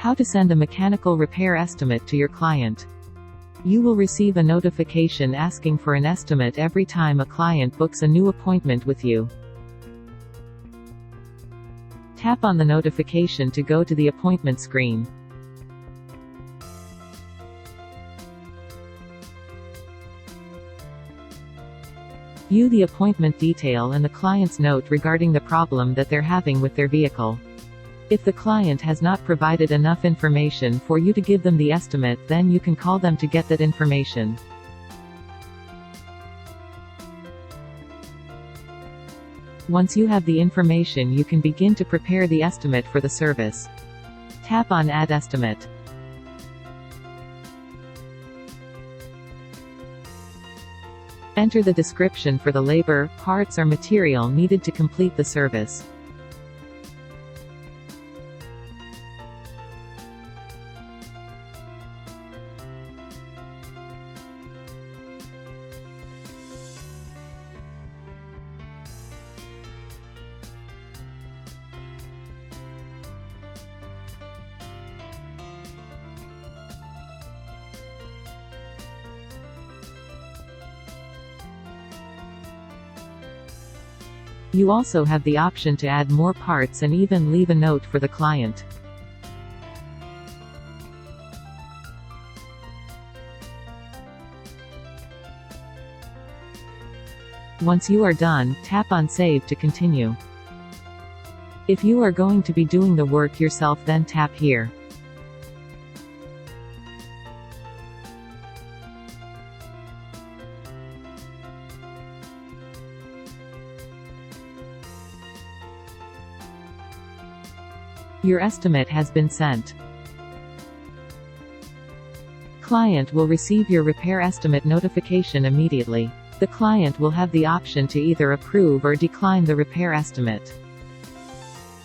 How to send a mechanical repair estimate to your client. You will receive a notification asking for an estimate every time a client books a new appointment with you. Tap on the notification to go to the appointment screen. View the appointment detail and the client's note regarding the problem that they're having with their vehicle. If the client has not provided enough information for you to give them the estimate, then you can call them to get that information. Once you have the information, you can begin to prepare the estimate for the service. Tap on Add Estimate. Enter the description for the labor, parts or material needed to complete the service. You also have the option to add more parts and even leave a note for the client. Once you are done, tap on Save to continue. If you are going to be doing the work yourself, then tap here. Your estimate has been sent. Client will receive your repair estimate notification immediately. The client will have the option to either approve or decline the repair estimate.